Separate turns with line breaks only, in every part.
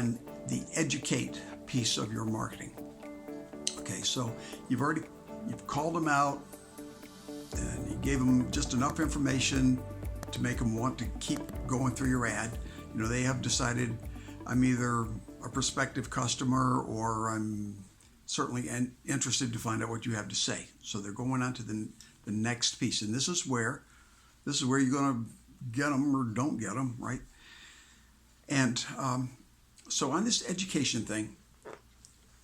on the educate piece of your marketing. Okay, so you've called them out and you gave them just enough information to make them want to keep going through your ad. They have decided I'm either a prospective customer or I'm certainly interested to find out what you have to say. So they're going on to the next piece, and this is where you're going to get them or don't get them, right? And so on this education thing,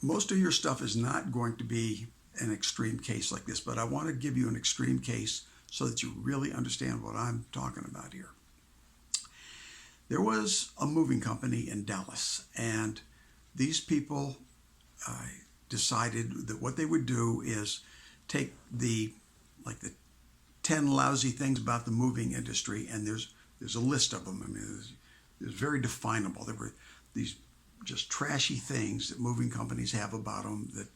most of your stuff is not going to be an extreme case like this, but I want to give you an extreme case so that you really understand what I'm talking about here. There was a moving company in Dallas, and these people decided that what they would do is take the 10 lousy things about the moving industry, and there's a list of them. I mean, it was very definable. There were these just trashy things that moving companies have about them that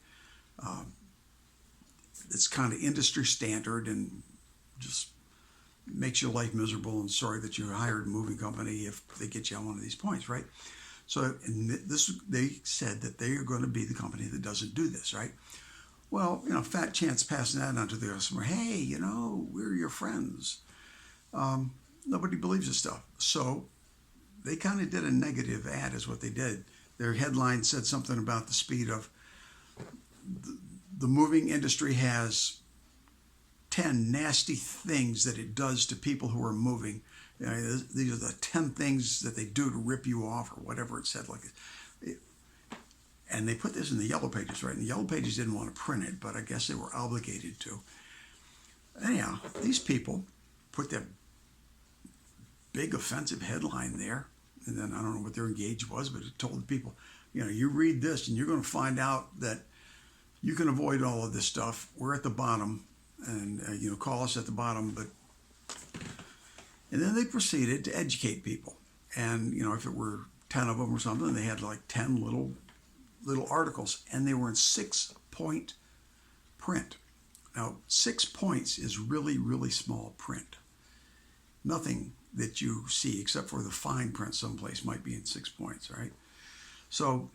it's kind of industry standard and just makes your life miserable, and sorry that you hired a moving company if they get you on one of these points, right? So they said that they are going to be the company that doesn't do this, right? Well, fat chance passing that on to the customer. Hey, we're your friends. Nobody believes this stuff. So they kind of did a negative ad is what they did. Their headline said something about the speed of the moving industry has 10 nasty things that it does to people who are moving. These are the 10 things that they do to rip you off, or whatever it said. And they put this in the Yellow Pages, right? And the Yellow Pages didn't want to print it, but I guess they were obligated to. Anyhow, these people put that big offensive headline there, and then I don't know what their engage was, but it told the people, you read this and you're going to find out that you can avoid all of this stuff. We're at the bottom, and call us at the bottom. And then they proceeded to educate people, and if it were 10 of them or something, they had like 10 little articles, and they were in 6-point print. Now, 6 points is really, really small print. Nothing that you see except for the fine print someplace might be in 6 points, right? So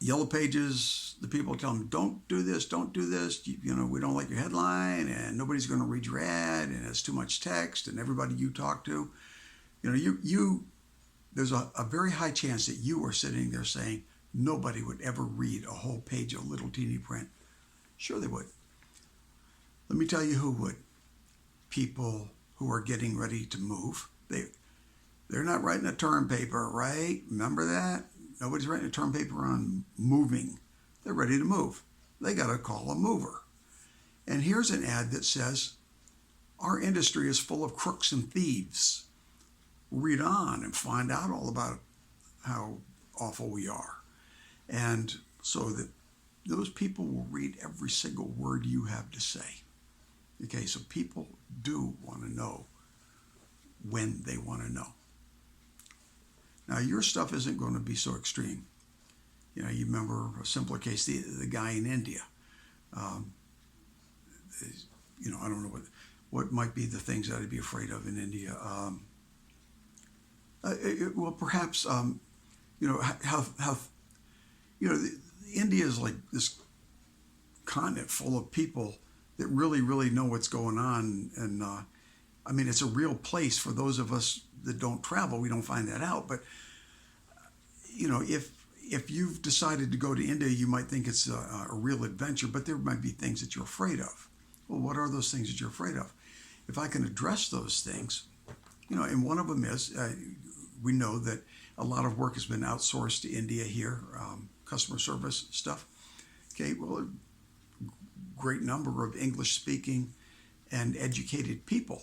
Yellow Pages, the people tell them, don't do this, don't do this. We don't like your headline, and nobody's going to read your ad, and it's too much text, and everybody you talk to, there's a very high chance that you are sitting there saying, nobody would ever read a whole page of little teeny print. Sure they would. Let me tell you who would. People who are getting ready to move. They're not writing a term paper, right? Remember that? Nobody's writing a term paper on moving. They're ready to move. They got to call a mover. And here's an ad that says, our industry is full of crooks and thieves. Read on and find out all about how awful we are. And so that those people will read every single word you have to say. Okay, so people do want to know when they want to know. Now, your stuff isn't going to be so extreme. You remember a simpler case, the guy in India. I don't know what might be the things that I'd be afraid of in India. Perhaps, India is like this continent full of people that really, really know what's going on. And it's a real place for those of us that don't travel. We don't find that out. But, if you've decided to go to India, you might think it's a real adventure, but there might be things that you're afraid of. Well, what are those things that you're afraid of? If I can address those things, and one of them is, we know that a lot of work has been outsourced to India here, customer service stuff. Okay, well, a great number of English-speaking and educated people.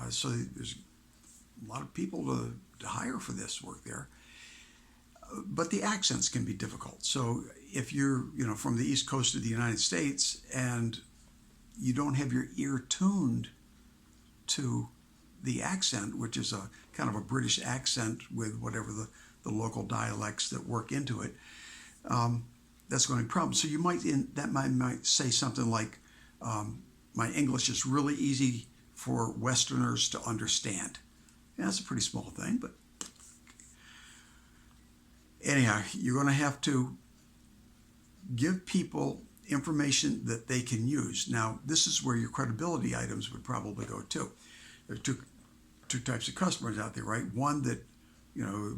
So there's a lot of people to hire for this work there. But the accents can be difficult. So if you're, from the East Coast of the United States and you don't have your ear tuned to the accent, which is a kind of a British accent with whatever the local dialects that work into it, that's going to be a problem. So you might say something like, my English is really easy for Westerners to understand. Yeah, that's a pretty small thing, but anyhow, you're going to have to give people information that they can use. Now, this is where your credibility items would probably go too. There are two types of customers out there, right? One that,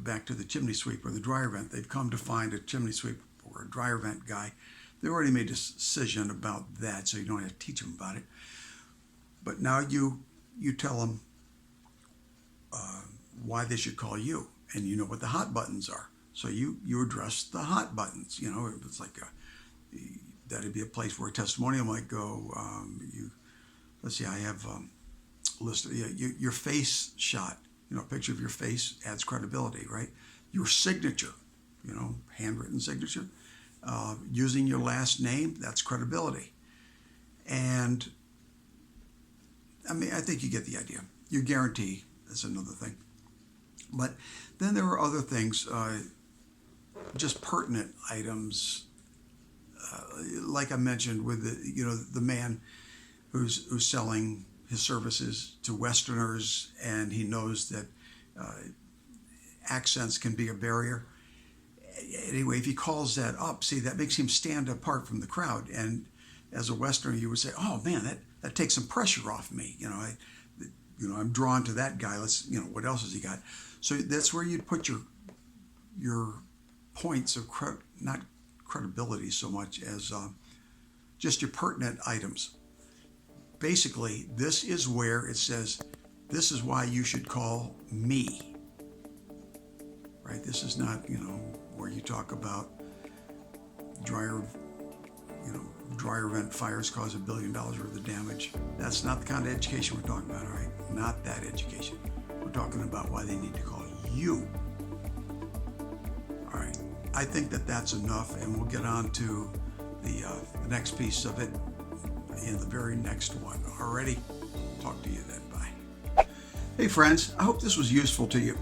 back to the chimney sweep or the dryer vent, they've come to find a chimney sweep or a dryer vent guy. They already made a decision about that, so you don't have to teach them about it. But now you tell them why they should call you, and you know what the hot buttons are. So you address the hot buttons. It's like that'd be a place where a testimonial might go. Let's see, I have listed your face shot. A picture of your face adds credibility, right? Your signature, handwritten signature, using your last name, that's credibility. And I think you get the idea. Your guarantee, that's another thing. But then there are other things, just pertinent items, like I mentioned with the man who's selling his services to Westerners, and he knows that accents can be a barrier. Anyway, if he calls that up, see, that makes him stand apart from the crowd. And as a Westerner, you would say, "Oh man, that takes some pressure off me." I'm drawn to that guy. Let's, what else has he got? So that's where you'd put your points of not credibility so much as just your pertinent items. Basically, this is where it says, this is why you should call me. Right? This is not, where you talk about dryer vent fires cause $1 billion worth of damage. That's not the kind of education we're talking about, all right? Not that education. We're talking about why they need to call you. All right. I think that's enough, and we'll get on to the next piece of it in the very next one. Alrighty, talk to you then. Bye. Hey friends, I hope this was useful to you.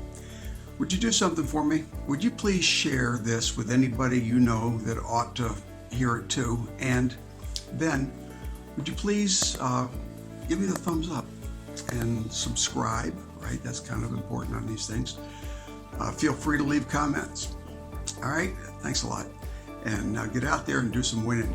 Would you do something for me? Would you please share this with anybody you know that ought to hear it too? And then, would you please give me the thumbs up and subscribe, right? That's kind of important on these things. Feel free to leave comments. All right, thanks a lot. And now get out there and do some winning.